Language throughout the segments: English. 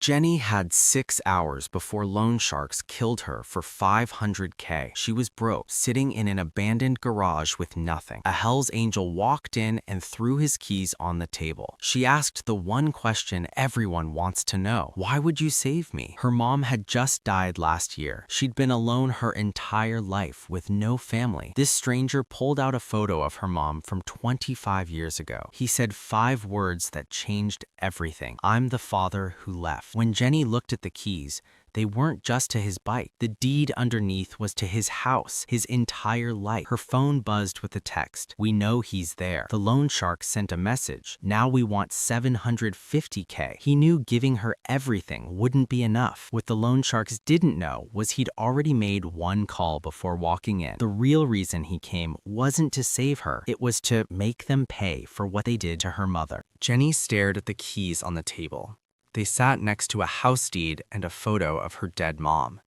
Jenny had 6 hours before loan sharks killed her for $500K. She was broke, sitting in an abandoned garage with nothing. A Hell's Angel walked in and threw his keys on the table. She asked the one question everyone wants to know. Why would you save me? Her mom had just died last year. She'd been alone her entire life with no family. This stranger pulled out a photo of her mom from 25 years ago. He said 5 words that changed everything. I'm the father who left. When Jenny looked at the keys, they weren't just to his bike. The deed underneath was to his house, his entire life. Her phone buzzed with a text. We know he's there. The loan shark sent a message. Now we want $750K. He knew giving her everything wouldn't be enough. What the loan sharks didn't know was he'd already made one call before walking in. The real reason he came wasn't to save her. It was to make them pay for what they did to her mother. Jenny stared at the keys on the table. They sat next to a house deed and a photo of her dead mom.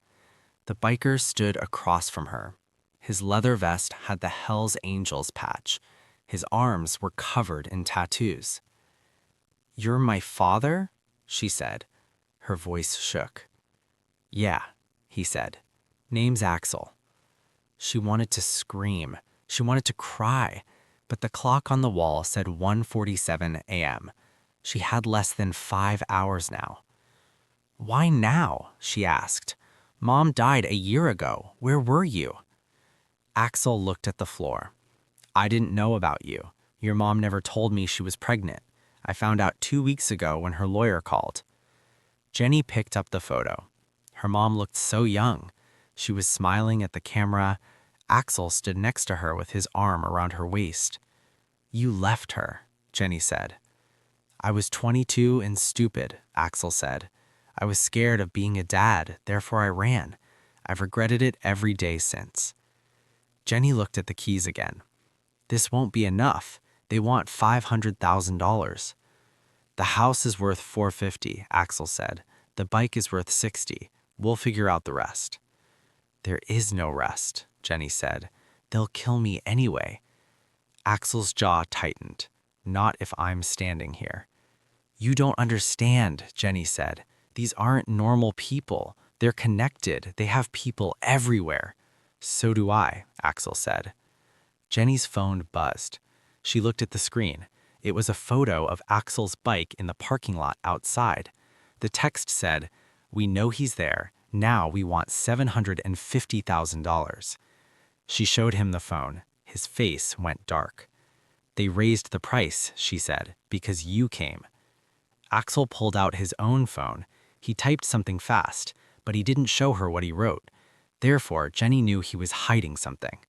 The biker stood across from her. His leather vest had the Hell's Angels patch. His arms were covered in tattoos. "You're my father?" she said. Her voice shook. "Yeah," he said. "Name's Axel." She wanted to scream. She wanted to cry. But the clock on the wall said 1:47 a.m. She had less than 5 hours now. "Why now?" she asked. "Mom died a year ago. Where were you?" Axel looked at the floor. "I didn't know about you. Your mom never told me she was pregnant. I found out 2 weeks ago when her lawyer called." Jenny picked up the photo. Her mom looked so young. She was smiling at the camera. Axel stood next to her with his arm around her waist. "You left her," Jenny said. "I was 22 and stupid," Axel said. "I was scared of being a dad, therefore I ran. I've regretted it every day since." Jenny looked at the keys again. "This won't be enough. They want $500,000. "The house is worth $450," Axel said. "The bike is worth $60. We'll figure out the rest." "There is no rest," Jenny said. "They'll kill me anyway." Axel's jaw tightened. "Not if I'm standing here." "You don't understand," Jenny said. "These aren't normal people. They're connected. They have people everywhere." "So do I," Axel said. Jenny's phone buzzed. She looked at the screen. It was a photo of Axel's bike in the parking lot outside. The text said, "We know he's there. Now we want $750,000. She showed him the phone. His face went dark. "They raised the price," she said, "because you came." Axel pulled out his own phone. He typed something fast, but he didn't show her what he wrote. Therefore, Jenny knew he was hiding something.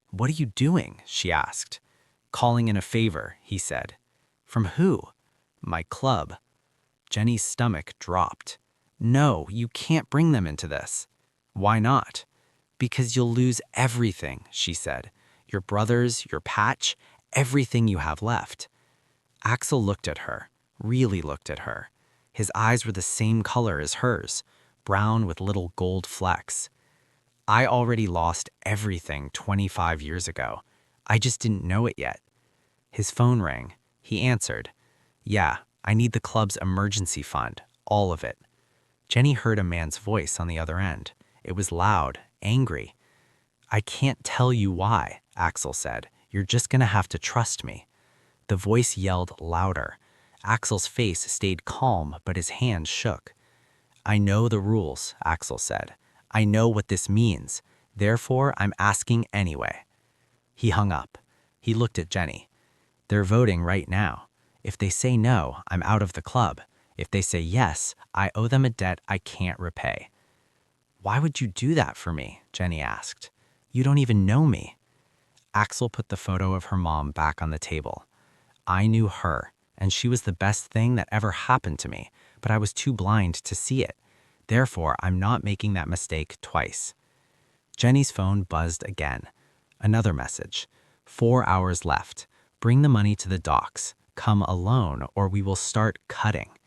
"What are you doing?" she asked. "Calling in a favor," he said. "From who?" "My club." Jenny's stomach dropped. "No, you can't bring them into this." "Why not?" "Because you'll lose everything," she said. "Your brothers, your patch, everything you have left." Axel looked at her, really looked at her. His eyes were the same color as hers, brown with little gold flecks. "I already lost everything 25 years ago. I just didn't know it yet." His phone rang. He answered. "Yeah, I need the club's emergency fund, all of it." Jenny heard a man's voice on the other end. It was loud, angry. "I can't tell you why," Axel said. "You're just gonna have to trust me." The voice yelled louder. Axel's face stayed calm, but his hands shook. "I know the rules," Axel said. "I know what this means. Therefore, I'm asking anyway." He hung up. He looked at Jenny. "They're voting right now. If they say no, I'm out of the club. If they say yes, I owe them a debt I can't repay." "Why would you do that for me?" Jenny asked. "You don't even know me." Axel put the photo of her mom back on the table. "I knew her, and she was the best thing that ever happened to me, but I was too blind to see it. Therefore, I'm not making that mistake twice." Jenny's phone buzzed again. Another message. 4 hours left. Bring the money to the docks. Come alone, or we will start cutting."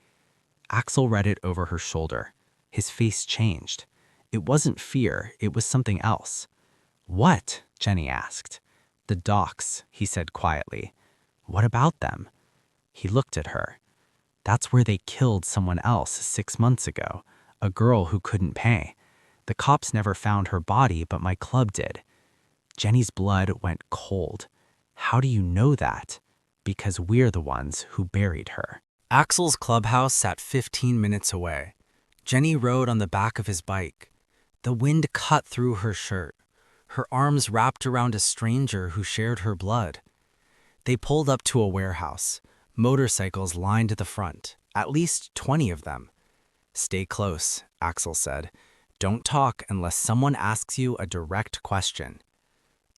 Axel read it over her shoulder. His face changed. It wasn't fear, it was something else. "What?" Jenny asked. "The docks," he said quietly. "What about them?" He looked at her. That's where they killed someone else 6 months ago, a girl who couldn't pay. The cops never found her body, but my club did. Jenny's blood went cold. How do you know that? Because we're the ones who buried her. Axel's clubhouse sat 15 minutes away. Jenny rode on the back of his bike. The wind cut through her shirt. Her arms wrapped around a stranger who shared her blood. They pulled up to a warehouse. Motorcycles lined the front, at least 20 of them. "Stay close," Axel said. "Don't talk unless someone asks you a direct question."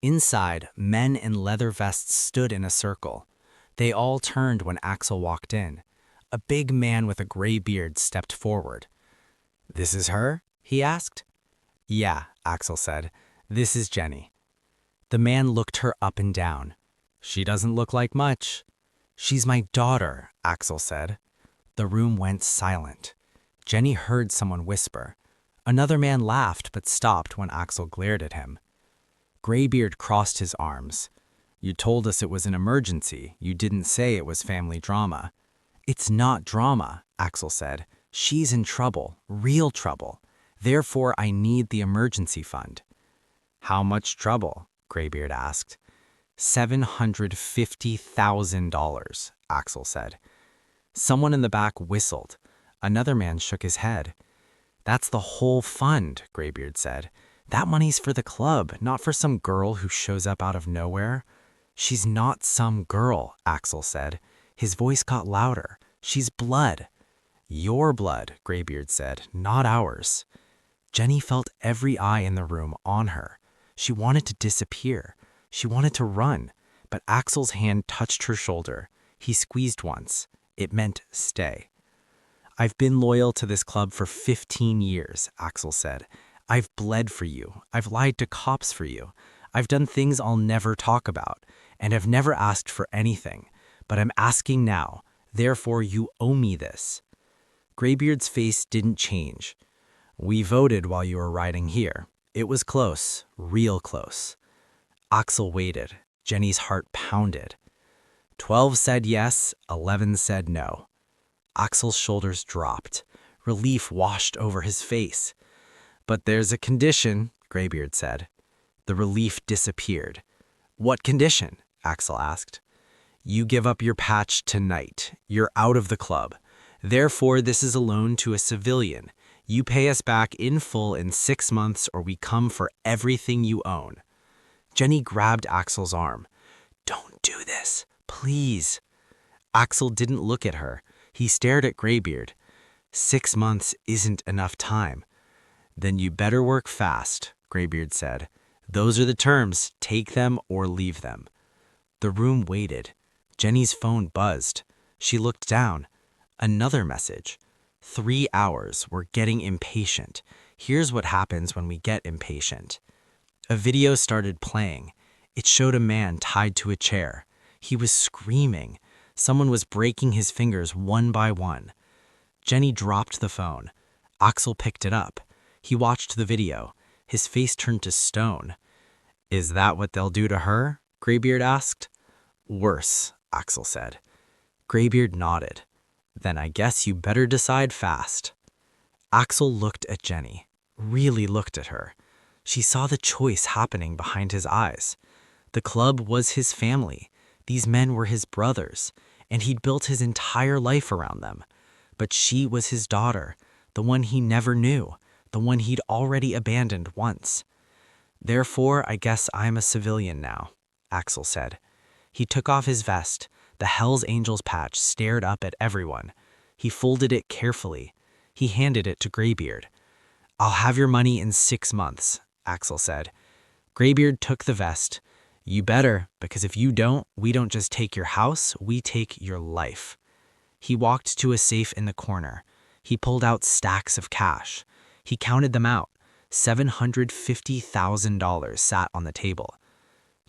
Inside, men in leather vests stood in a circle. They all turned when Axel walked in. A big man with a gray beard stepped forward. "This is her?" he asked. "Yeah," Axel said. "This is Jenny." The man looked her up and down. "She doesn't look like much." "She's my daughter," Axel said. The room went silent. Jenny heard someone whisper. Another man laughed but stopped when Axel glared at him. Graybeard crossed his arms. "You told us it was an emergency. You didn't say it was family drama." "It's not drama," Axel said. "She's in trouble, real trouble. Therefore, I need the emergency fund." "How much trouble?" Graybeard asked. $750,000, Axel said. Someone in the back whistled. Another man shook his head. "That's the whole fund," Graybeard said. "That money's for the club, not for some girl who shows up out of nowhere." "She's not some girl," Axel said. His voice got louder. "She's blood." "Your blood," Graybeard said, "not ours." Jenny felt every eye in the room on her. She wanted to disappear. She wanted to run, but Axel's hand touched her shoulder. He squeezed once. It meant stay. "I've been loyal to this club for 15 years, Axel said. "I've bled for you. I've lied to cops for you. I've done things I'll never talk about, and I've never asked for anything. But I'm asking now. Therefore, you owe me this." Graybeard's face didn't change. "We voted while you were riding here. It was close, real close." Axel waited. Jenny's heart pounded. 12 said yes, 11 said no. Axel's shoulders dropped. Relief washed over his face. "But there's a condition," Graybeard said. The relief disappeared. "What condition?" Axel asked. "You give up your patch tonight. You're out of the club. Therefore, this is a loan to a civilian. You pay us back in full in 6 months or we come for everything you own." Jenny grabbed Axel's arm. "Don't do this, please." Axel didn't look at her. He stared at Graybeard. 6 months isn't enough time. "Then you better work fast," Graybeard said. "Those are the terms. Take them or leave them." The room waited. Jenny's phone buzzed. She looked down. Another message. 3 hours. We're getting impatient. Here's what happens when we get impatient. A video started playing. It showed a man tied to a chair. He was screaming. Someone was breaking his fingers one by one. Jenny dropped the phone. Axel picked it up. He watched the video. His face turned to stone. "Is that what they'll do to her?" Graybeard asked. "Worse," Axel said. Graybeard nodded. "Then I guess you better decide fast." Axel looked at Jenny, really looked at her. She saw the choice happening behind his eyes. The club was his family. These men were his brothers, and he'd built his entire life around them. But she was his daughter, the one he never knew, the one he'd already abandoned once. "Therefore, I guess I'm a civilian now," Axel said. He took off his vest. The Hell's Angels patch stared up at everyone. He folded it carefully. He handed it to Graybeard. "I'll have your money in 6 months," Axel said. Graybeard took the vest. "You better, because if you don't, we don't just take your house, we take your life." He walked to a safe in the corner. He pulled out stacks of cash. He counted them out. $750,000 sat on the table.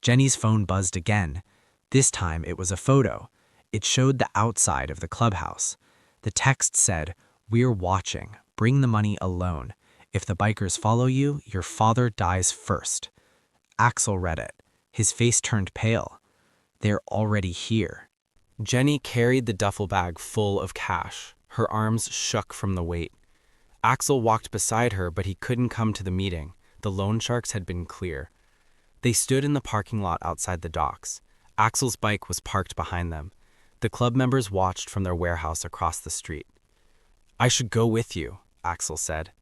Jenny's phone buzzed again. This time it was a photo. It showed the outside of the clubhouse. The text said, "We're watching. Bring the money alone. If the bikers follow you, your father dies first." Axel read it. His face turned pale. "They're already here." Jenny carried the duffel bag full of cash. Her arms shook from the weight. Axel walked beside her, but he couldn't come to the meeting. The loan sharks had been clear. They stood in the parking lot outside the docks. Axel's bike was parked behind them. The club members watched from their warehouse across the street. "I should go with you," Axel said.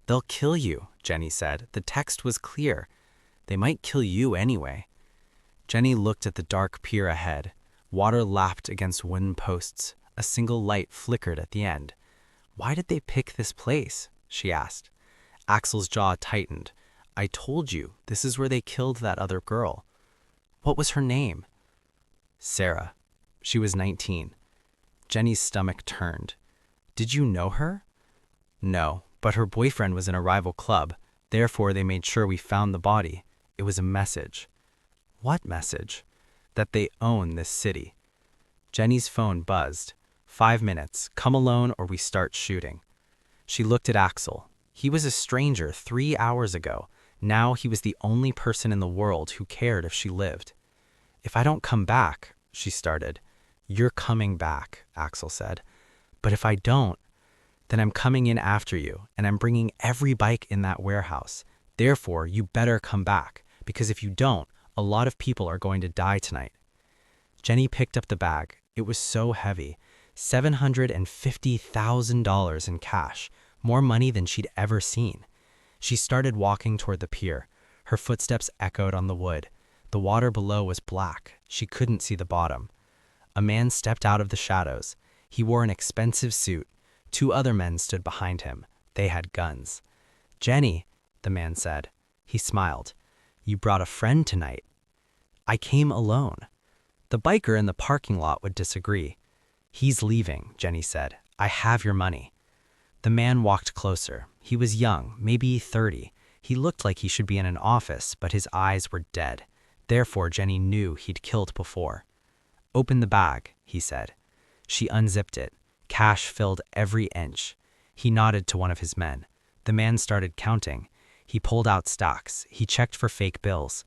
"They'll kill you," Jenny said. The text was clear. "They might kill you anyway." Jenny looked at the dark pier ahead. Water lapped against wooden posts. A single light flickered at the end. "Why did they pick this place?" she asked. Axel's jaw tightened. "I told you, this is where they killed that other girl." "What was her name?" "Sarah. She was 19. Jenny's stomach turned. "Did you know her?" "No, but her boyfriend was in a rival club. Therefore, they made sure we found the body. It was a message." "What message?" "That they own this city." Jenny's phone buzzed. 5 minutes. Come alone or we start shooting." She looked at Axel. He was a stranger 3 hours ago. Now he was the only person in the world who cared if she lived. "If I don't come back," she started. "You're coming back," Axel said. "But if I don't, then I'm coming in after you, and I'm bringing every bike in that warehouse. Therefore, you better come back, because if you don't, a lot of people are going to die tonight." Jenny picked up the bag. It was so heavy. $750,000 in cash, more money than she'd ever seen. She started walking toward the pier. Her footsteps echoed on the wood. The water below was black. She couldn't see the bottom. A man stepped out of the shadows. He wore an expensive suit. 2 other men stood behind him. They had guns. "Jenny," the man said. He smiled. "You brought a friend tonight." "I came alone." The biker in the parking lot would disagree. "He's leaving," Jenny said. "I have your money." The man walked closer. He was young, maybe 30. He looked like he should be in an office, but his eyes were dead. Therefore, Jenny knew he'd killed before. "Open the bag," he said. She unzipped it. Cash filled every inch. He nodded to one of his men. The man started counting. He pulled out stocks. He checked for fake bills.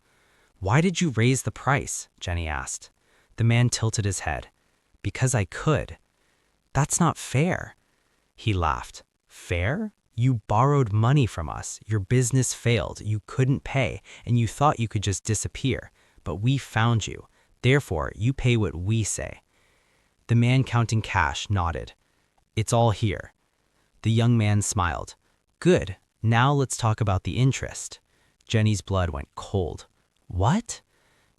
"Why did you raise the price?" Jenny asked. The man tilted his head. "Because I could." "That's not fair." He laughed. "Fair? You borrowed money from us. Your business failed. You couldn't pay, and you thought you could just disappear. But we found you. Therefore, you pay what we say." The man counting cash nodded. "It's all here." The young man smiled. "Good. Now let's talk about the interest." Jenny's blood went cold. "What?"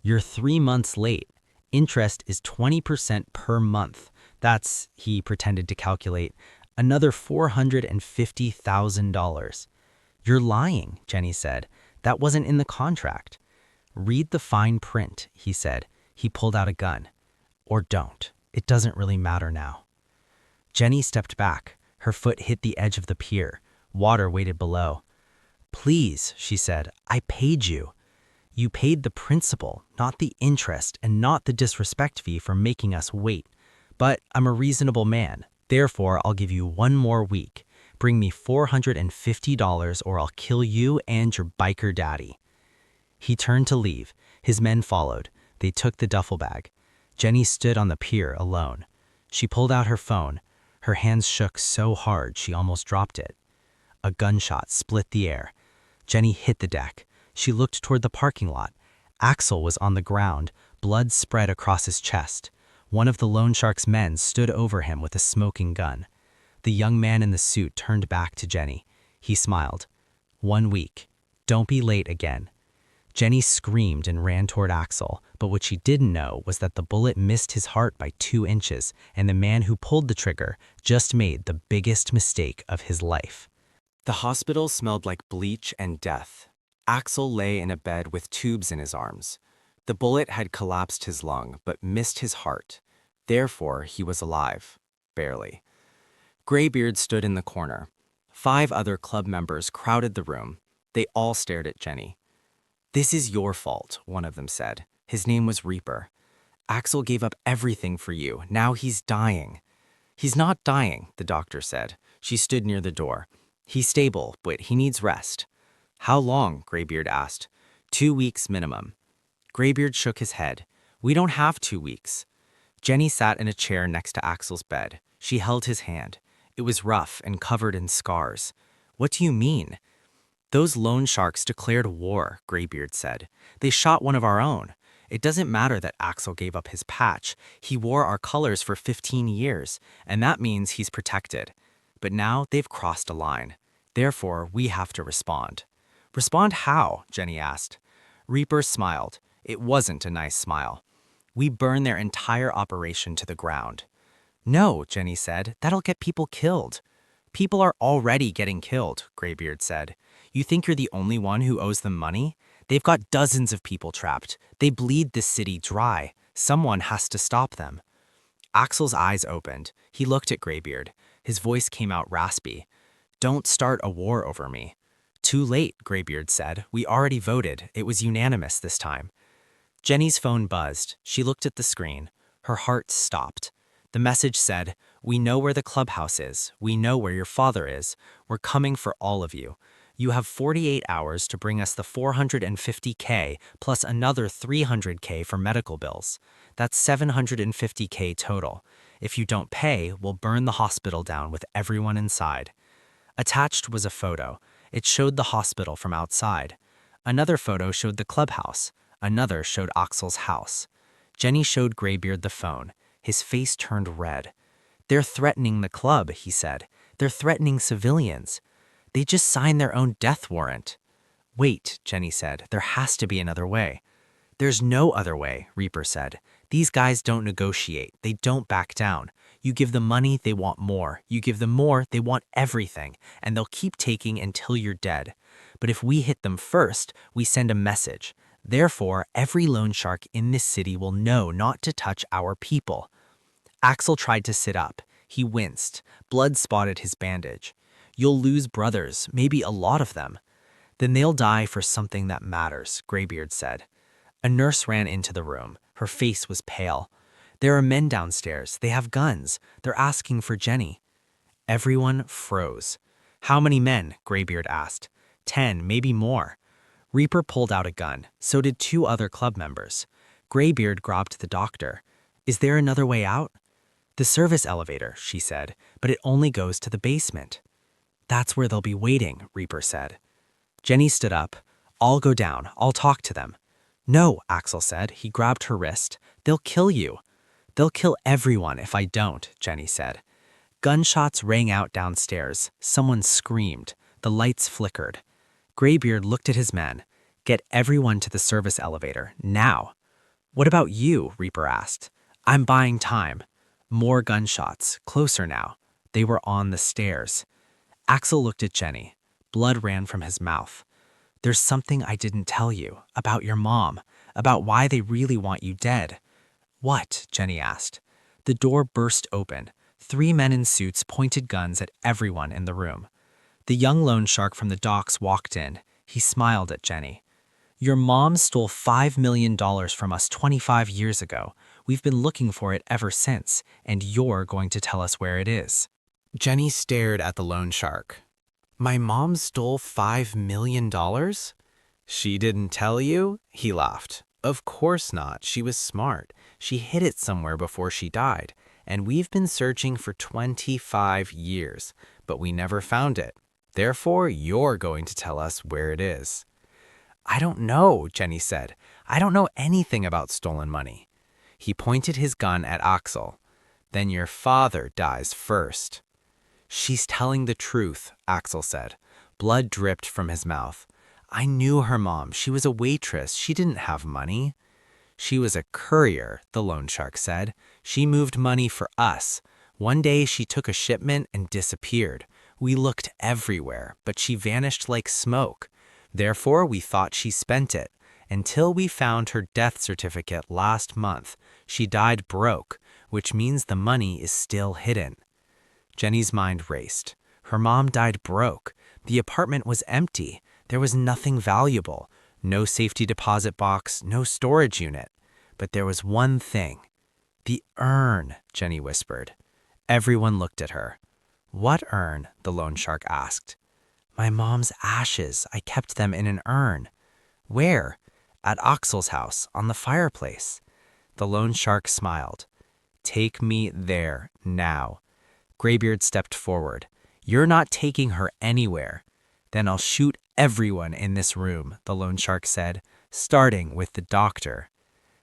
"You're 3 months late. Interest is 20% per month. That's," he pretended to calculate, "another $450,000. "You're lying," Jenny said. "That wasn't in the contract." "Read the fine print," he said. He pulled out a gun. "Or don't. It doesn't really matter now." Jenny stepped back. Her foot hit the edge of the pier. Water waited below. "Please," she said, "I paid you." "You paid the principal, not the interest, and not the disrespect fee for making us wait. But I'm a reasonable man. Therefore, I'll give you 1 more week. Bring me $450 or I'll kill you and your biker daddy." He turned to leave. His men followed. They took the duffel bag. Jenny stood on the pier alone. She pulled out her phone. Her hands shook so hard she almost dropped it. A gunshot split the air. Jenny hit the deck. She looked toward the parking lot. Axel was on the ground. Blood spread across his chest. One of the loan shark's men stood over him with a smoking gun. The young man in the suit turned back to Jenny. He smiled. 1 week. Don't be late again." Jenny screamed and ran toward Axel, but what she didn't know was that the bullet missed his heart by 2 inches, and the man who pulled the trigger just made the biggest mistake of his life. The hospital smelled like bleach and death. Axel lay in a bed with tubes in his arms. The bullet had collapsed his lung, but missed his heart. Therefore, he was alive. Barely. Graybeard stood in the corner. 5 other club members crowded the room. They all stared at Jenny. "This is your fault," one of them said. His name was Reaper. "Axel gave up everything for you. Now he's dying." "He's not dying," the doctor said. She stood near the door. "He's stable, but he needs rest." "How long?" Graybeard asked. 2 weeks minimum." Graybeard shook his head. "We don't have 2 weeks." Jenny sat in a chair next to Axel's bed. She held his hand. It was rough and covered in scars. What do you mean? Those loan sharks declared war, Greybeard said. They shot one of our own. It doesn't matter that Axel gave up his patch. He wore our colors for 15 years, and that means he's protected. But now they've crossed a line. Therefore, we have to respond. Respond how? Jenny asked. Reaper smiled. It wasn't a nice smile. We burn their entire operation to the ground. No, Jenny said, that'll get people killed. People are already getting killed, Greybeard said. You think you're the only one who owes them money? They've got dozens of people trapped. They bleed this city dry. Someone has to stop them. Axel's eyes opened. He looked at Greybeard. His voice came out raspy. Don't start a war over me. Too late, Greybeard said. We already voted. It was unanimous this time. Jenny's phone buzzed. She looked at the screen. Her heart stopped. The message said, we know where the clubhouse is. We know where your father is. We're coming for all of you. You have 48 hours to bring us the $450K plus another $300K for medical bills. That's $750K total. If you don't pay, we'll burn the hospital down with everyone inside. Attached was a photo. It showed the hospital from outside. Another photo showed the clubhouse. Another showed Axel's house. Jenny showed Greybeard the phone. His face turned red. They're threatening the club, he said. They're threatening civilians. They just signed their own death warrant. Wait, Jenny said. There has to be another way. There's no other way, Reaper said. These guys don't negotiate. They don't back down. You give them money, they want more. You give them more, they want everything. And they'll keep taking until you're dead. But if we hit them first, we send a message. Therefore, every loan shark in this city will know not to touch our people. Axel tried to sit up. He winced. Blood spotted his bandage. You'll lose brothers, maybe a lot of them. Then they'll die for something that matters, Greybeard said. A nurse ran into the room. Her face was pale. There are men downstairs. They have guns. They're asking for Jenny. Everyone froze. How many men? Greybeard asked. 10, maybe more. Reaper pulled out a gun. So did 2 other club members. Greybeard grabbed the doctor. Is there another way out? The service elevator, she said, but it only goes to the basement. That's where they'll be waiting, Reaper said. Jenny stood up. I'll go down. I'll talk to them. No, Axel said. He grabbed her wrist. They'll kill you. They'll kill everyone if I don't, Jenny said. Gunshots rang out downstairs. Someone screamed. The lights flickered. Greybeard looked at his men. Get everyone to the service elevator, now. What about you? Reaper asked. I'm buying time. More gunshots, closer now. They were on the stairs. Axel looked at Jenny. Blood ran from his mouth. There's something I didn't tell you, about your mom, about why they really want you dead. What? Jenny asked. The door burst open. 3 men in suits pointed guns at everyone in the room. The young loan shark from the docks walked in. He smiled at Jenny. Your mom stole $5 million from us 25 years ago. We've been looking for it ever since, and you're going to tell us where it is. Jenny stared at the loan shark. My mom stole $5 million? She didn't tell you? He laughed. Of course not. She was smart. She hid it somewhere before she died, and we've been searching for 25 years, but we never found it. Therefore, you're going to tell us where it is. I don't know, Jenny said. I don't know anything about stolen money. He pointed his gun at Axel. Then your father dies first. She's telling the truth, Axel said. Blood dripped from his mouth. I knew her mom. She was a waitress. She didn't have money. She was a courier, the loan shark said. She moved money for us. One day she took a shipment and disappeared. We looked everywhere, but she vanished like smoke. Therefore, we thought she spent it, until we found her death certificate last month. She died broke, which means the money is still hidden. Jenny's mind raced. Her mom died broke. The apartment was empty. There was nothing valuable. No safety deposit box, no storage unit. But there was one thing. The urn, Jenny whispered. Everyone looked at her. What urn? The loan shark asked. My mom's ashes. I kept them in an urn. Where? At Axel's house, on the fireplace. The loan shark smiled. Take me there, now. Graybeard stepped forward. You're not taking her anywhere. Then I'll shoot everyone in this room, the loan shark said, starting with the doctor.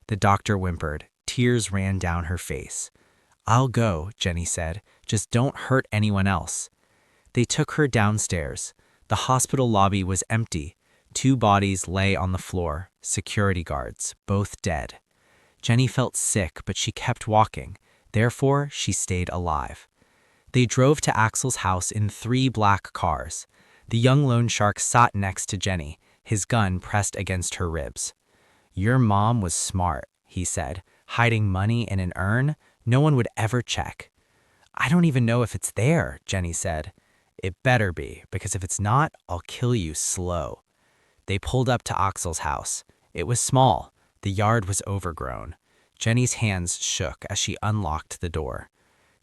The doctor whimpered. Tears ran down her face. I'll go, Jenny said. Just don't hurt anyone else. They took her downstairs. The hospital lobby was empty. 2 bodies lay on the floor, security guards, both dead. Jenny felt sick, but she kept walking. Therefore, she stayed alive. They drove to Axel's house in 3 black cars. The young loan shark sat next to Jenny, his gun pressed against her ribs. Your mom was smart, he said, hiding money in an urn. No one would ever check. I don't even know if it's there, Jenny said. It better be, because if it's not, I'll kill you slow. They pulled up to Axel's house. It was small. The yard was overgrown. Jenny's hands shook as she unlocked the door.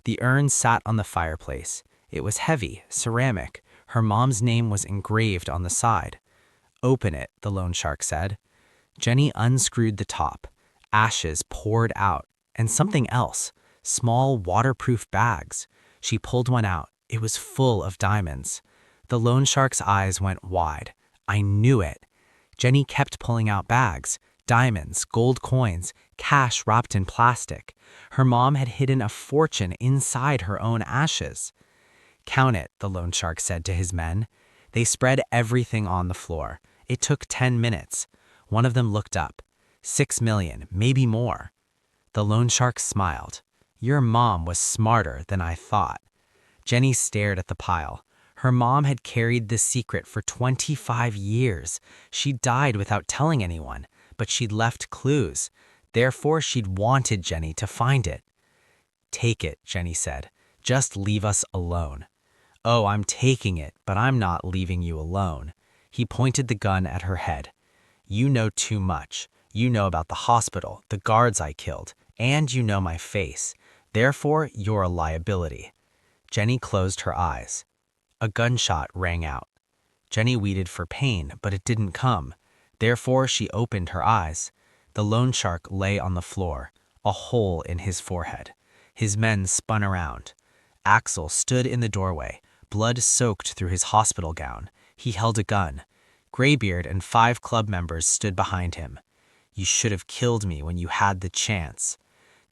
The urn sat on the fireplace. It was heavy, ceramic. Her mom's name was engraved on the side. Open it, the loan shark said. Jenny unscrewed the top. Ashes poured out, and something else, small waterproof bags. She pulled one out. It was full of diamonds. The loan shark's eyes went wide. I knew it. Jenny kept pulling out bags, diamonds, gold coins, cash wrapped in plastic. Her mom had hidden a fortune inside her own ashes. Count it, the loan shark said to his men. They spread everything on the floor. It took 10 minutes. One of them looked up. 6 million, maybe more. The loan shark smiled. Your mom was smarter than I thought. Jenny stared at the pile. Her mom had carried this secret for 25 years. She died without telling anyone, but she'd left clues. Therefore, she'd wanted Jenny to find it. Take it, Jenny said. Just leave us alone. Oh, I'm taking it, but I'm not leaving you alone. He pointed the gun at her head. You know too much. You know about the hospital, the guards I killed, and you know my face. Therefore, you're a liability. Jenny closed her eyes. A gunshot rang out. Jenny waited for pain, but it didn't come. Therefore, she opened her eyes. The loan shark lay on the floor, a hole in his forehead. His men spun around. Axel stood in the doorway, blood soaked through his hospital gown. He held a gun. Graybeard and 5 club members stood behind him. You should have killed me when you had the chance.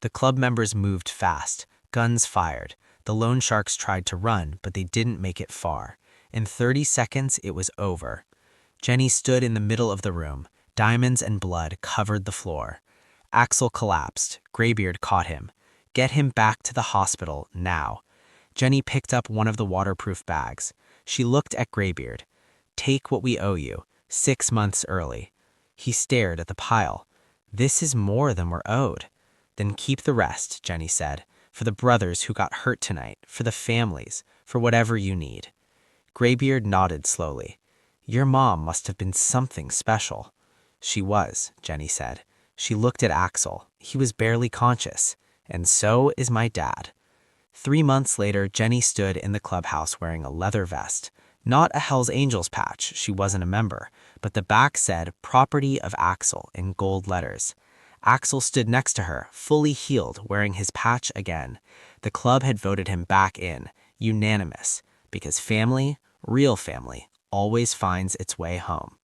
The club members moved fast, guns fired. The loan sharks tried to run, but they didn't make it far. In 30 seconds, it was over. Jenny stood in the middle of the room. Diamonds and blood covered the floor. Axel collapsed. Graybeard caught him. Get him back to the hospital now. Jenny picked up one of the waterproof bags. She looked at Graybeard. Take what we owe you, 6 months early. He stared at the pile. This is more than we're owed. Then keep the rest, Jenny said. For the brothers who got hurt tonight, for the families, for whatever you need. Graybeard nodded slowly. Your mom must have been something special. She was, Jenny said. She looked at Axel. He was barely conscious. And so is my dad. 3 months later, Jenny stood in the clubhouse wearing a leather vest. Not a Hells Angels patch, she wasn't a member, but the back said, Property of Axel in gold letters. Axel stood next to her, fully healed, wearing his patch again. The club had voted him back in, unanimous, because family, real family, always finds its way home.